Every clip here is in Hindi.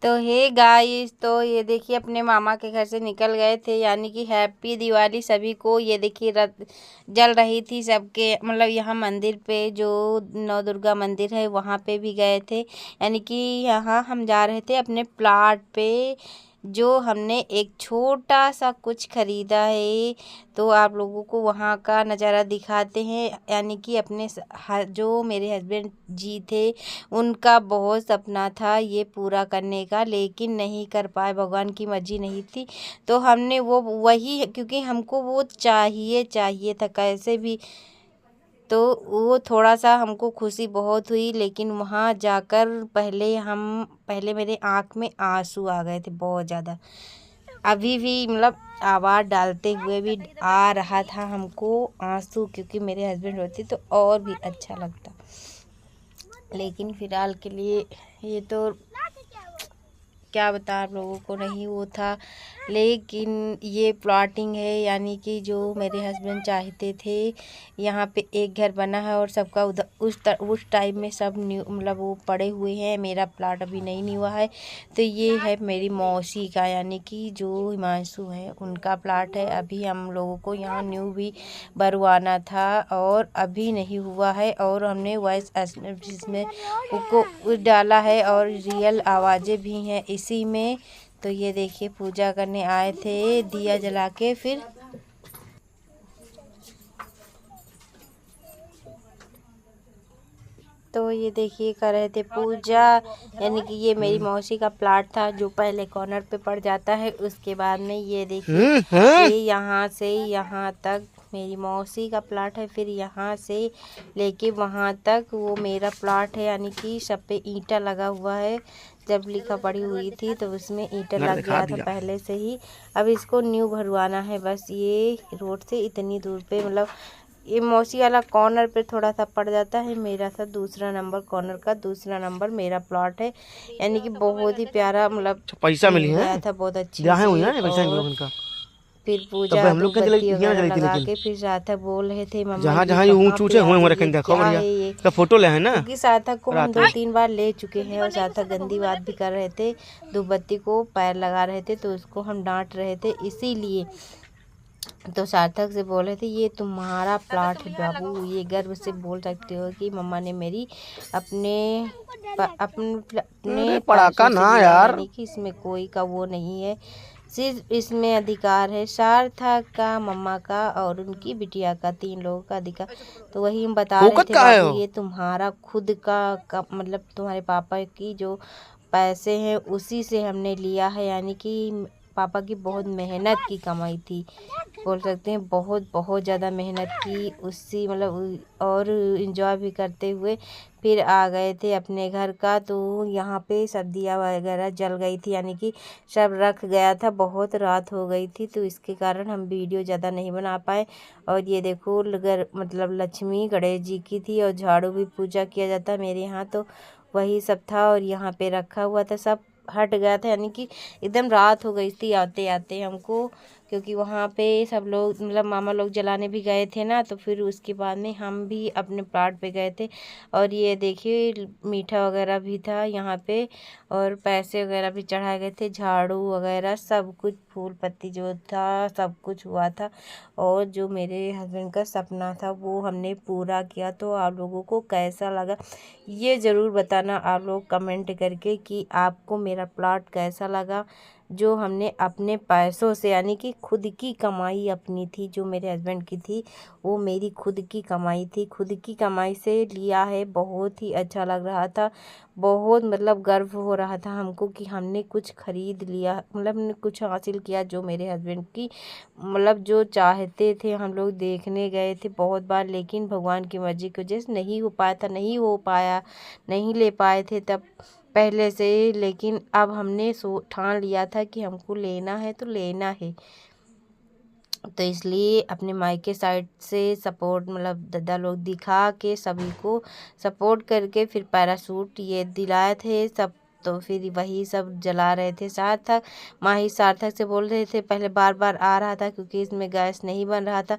तो हे गाइस, तो ये देखिए अपने मामा के घर से निकल गए थे, यानी कि हैप्पी दिवाली सभी को। ये देखिए रथ जल रही थी सबके, मतलब यहाँ मंदिर पे जो नौ दुर्गा मंदिर है वहाँ पे भी गए थे। यानी कि यहाँ हम जा रहे थे अपने प्लाट पे, जो हमने एक छोटा सा कुछ खरीदा है। तो आप लोगों को वहाँ का नज़ारा दिखाते हैं। यानी कि अपने जो मेरे हस्बैंड जी थे, उनका बहुत सपना था ये पूरा करने का, लेकिन नहीं कर पाए, भगवान की मर्जी नहीं थी। तो हमने वो वही, क्योंकि हमको वो चाहिए था कैसे भी। तो वो थोड़ा सा हमको खुशी बहुत हुई, लेकिन वहाँ जाकर पहले मेरे आँख में आंसू आ गए थे बहुत ज़्यादा। अभी भी मतलब आवाज़ डालते हुए भी आ रहा था हमको आंसू, क्योंकि मेरे हस्बैंड होते तो और भी अच्छा लगता। लेकिन फ़िलहाल के लिए ये तो क्या बता आप लोगों को, नहीं वो था। लेकिन ये प्लॉटिंग है, यानी कि जो मेरे हस्बैंड चाहते थे। यहाँ पे एक घर बना है और सबका उधर उस टाइम में सब न्यू मतलब वो पड़े हुए हैं। मेरा प्लॉट अभी नहीं हुआ है। तो ये है मेरी मौसी का, यानी कि जो हिमांशु है उनका प्लॉट है। अभी हम लोगों को यहाँ न्यू भी भरवाना था और अभी नहीं हुआ है। और हमने वॉइस जिसमें उसको डाला है और रियल आवाज़ें भी हैं इसी में। तो ये देखिए पूजा करने आए थे दिया जला के। फिर तो ये देखिए कर रहे थे पूजा। यानी कि ये मेरी मौसी का प्लाट था जो पहले कॉर्नर पे पड़ जाता है। उसके बाद में ये देखिए ये यहाँ से यहाँ तक मेरी मौसी का प्लाट है। फिर यहाँ से लेके वहाँ तक वो मेरा प्लाट है। यानी कि सब पे ईंटा लगा हुआ है। जब लिखा पड़ी हुई थी तो उसमें ईंटा लग गया था पहले से ही। अब इसको न्यू भरवाना है। बस ये रोड से इतनी दूर पे, मतलब ये मौसी वाला कॉर्नर पे थोड़ा सा पड़ जाता है। मेरा सा दूसरा नंबर कॉर्नर का दूसरा नंबर मेरा प्लॉट है। यानी कि बहुत ही प्यारा, मतलब पैसा मिली गया है था बहुत अच्छे जहाँ से। हुई है पैसा इन और लोगों का। फिर तब पूजा हम लोग क्या धूपबत्ती यहाँ वगैरह चली थी, लगा लेकिन के फिर सार्थक बोल रहे थे मम्मा जहाँ ये जहाँ ये कहाँ ऊँच ऊँचे पे आ हुए हुए गई, रखे ये देखो क्या बढ़िया। है ये। तो फोटो ले है ना क्योंकि सार्थक को हम रात में। 2-3 बार ले चुके हैं और सार्थक गंदी बात भी कर रहे थे। धूपबत्ती को पैर लगा रहे थे तो उसको हम डांट रहे थे इसीलिए। तो सार्थक से बोल रहे थे ये तुम्हारा प्लॉट है बाबू, ये गर्व से बोल सकते हो कि मम्मा ने मेरी अपने अपने पड़ाका पैसों से ना लिया है। यार। यानी कि इसमें कोई का वो नहीं है, सिर्फ इसमें अधिकार है सार्थक का, मम्मा का और उनकी बिटिया का, 3 लोगों का अधिकार। तो वही हम बता रहे फोकत थे का है बाबू हो। ये तुम्हारा खुद का मतलब तुम्हारे पापा की जो पैसे हैं उसी से हमने लिया है। यानी कि पापा की बहुत मेहनत की कमाई थी, बोल सकते हैं बहुत बहुत ज़्यादा मेहनत की उसी, मतलब और इंजॉय भी करते हुए फिर आ गए थे अपने घर का। तो यहाँ पे सब दिया वगैरह जल गई थी, यानी कि सब रख गया था, बहुत रात हो गई थी तो इसके कारण हम वीडियो ज़्यादा नहीं बना पाए। और ये देखो मतलब लक्ष्मी गणेश जी की थी और झाड़ू भी पूजा किया जाता है मेरे यहाँ, तो वही सब था। और यहाँ पे रखा हुआ था, सब हट गया था। यानी कि एकदम रात हो गई थी आते आते हमको, क्योंकि वहाँ पे सब लोग मतलब मामा लोग जलाने भी गए थे ना। तो फिर उसके बाद में हम भी अपने प्लाट पे गए थे। और ये देखिए मीठा वगैरह भी था यहाँ पे और पैसे वगैरह भी चढ़ाए गए थे, झाड़ू वगैरह सब कुछ, फूल पत्ती जो था सब कुछ हुआ था। और जो मेरे हस्बैंड का सपना था वो हमने पूरा किया। तो आप लोगों को कैसा लगा ये ज़रूर बताना आप लोग कमेंट करके कि आपको मेरा प्लॉट कैसा लगा, जो हमने अपने पैसों से, यानी कि खुद की कमाई अपनी थी, जो मेरे हस्बैंड की थी वो मेरी खुद की कमाई थी, खुद की कमाई से लिया है। बहुत ही अच्छा लग रहा था, बहुत मतलब गर्व हो रहा था हमको कि हमने कुछ खरीद लिया, मतलब हमने कुछ हासिल किया जो मेरे हस्बैंड की मतलब जो चाहते थे। हम लोग देखने गए थे बहुत बार, लेकिन भगवान की मर्जी की वजह से नहीं हो पाया था, नहीं हो पाया, नहीं ले पाए थे तब पहले से। लेकिन अब हमने ठान लिया था कि हमको लेना है तो लेना है। तो इसलिए अपने मायके साइड से सपोर्ट, मतलब दादा लोग दिखा के सभी को सपोर्ट करके फिर पैराशूट ये दिलाए थे सब तो फिर वही सब जला रहे थे। सार्थक माही सार्थक से बोल रहे थे, पहले बार बार आ रहा था क्योंकि इसमें गैस नहीं बन रहा था,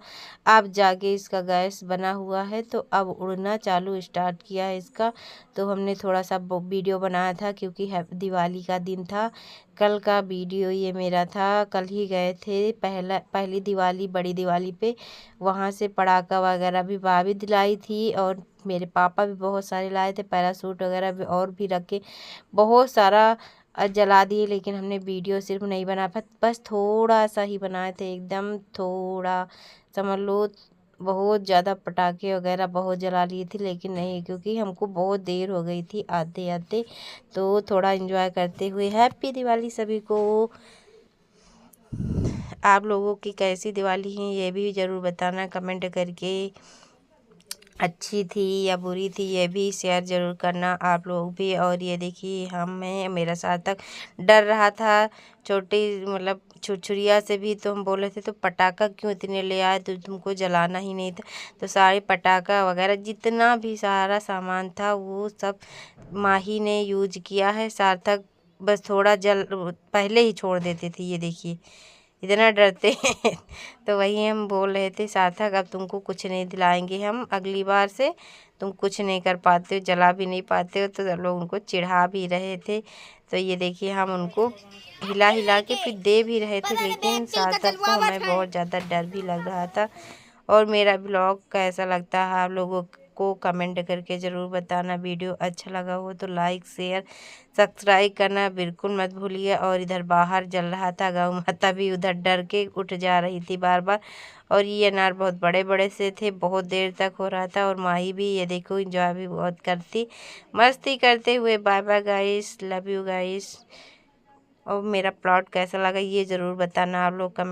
अब जाके इसका गैस बना हुआ है तो अब उड़ना चालू स्टार्ट किया है इसका। तो हमने थोड़ा सा वीडियो बनाया था क्योंकि दिवाली का दिन था। कल का वीडियो ये मेरा था, कल ही गए थे पहली दिवाली बड़ी दिवाली पे, वहाँ से पटाखा वगैरह भी भाभी दिलाई थी और मेरे पापा भी बहुत सारे लाए थे, पैरासूट वगैरह भी और भी रखे, बहुत सारा जला दिए। लेकिन हमने वीडियो सिर्फ नहीं बना पाया, बस थोड़ा सा ही बनाए थे, एकदम थोड़ा समझ लो। बहुत ज़्यादा पटाखे वगैरह बहुत जला लिए थे लेकिन नहीं, क्योंकि हमको बहुत देर हो गई थी आते आते। तो थोड़ा एंजॉय करते हुए हैप्पी दिवाली सभी को। आप लोगों की कैसी दिवाली है ये भी ज़रूर बताना कमेंट करके। अच्छी थी या बुरी थी ये भी शेयर ज़रूर करना आप लोग भी। और ये देखिए हमें मेरा सार्थक डर रहा था छोटी मतलब छुरछुरिया से भी, तो हम बोले थे तो पटाखा क्यों इतने ले आए, तो तुमको जलाना ही नहीं था। तो सारे पटाखा वगैरह जितना भी सारा सामान था वो सब माही ने यूज किया है। सार्थक बस थोड़ा पहले ही छोड़ देते थे, ये देखिए इतना डरते हैं। तो वही हम बोल रहे थे, सार्थक अब तुमको कुछ नहीं दिलाएंगे हम अगली बार से, तुम कुछ नहीं कर पाते हो, जला भी नहीं पाते हो। तो सब लोग उनको चिढ़ा भी रहे थे। तो ये देखिए हम उनको हिला हिला के फिर दे भी रहे थे, लेकिन सार्थक को हमें बहुत ज़्यादा डर भी लग रहा था। और मेरा ब्लॉग कैसा लगता है आप लोगों को कमेंट करके ज़रूर बताना। वीडियो अच्छा लगा हो तो लाइक शेयर सब्सक्राइब करना बिल्कुल मत भूलिए। और इधर बाहर जल रहा था, गौ माता भी उधर डर के उठ जा रही थी बार बार। और ये अनार बहुत बड़े बड़े से थे, बहुत देर तक हो रहा था। और माही भी ये देखो इंजॉय भी बहुत करती मस्ती करते हुए। Bye bye guys, love you guys. और मेरा प्लॉट कैसा लगा ये ज़रूर बताना आप लोग कमेंट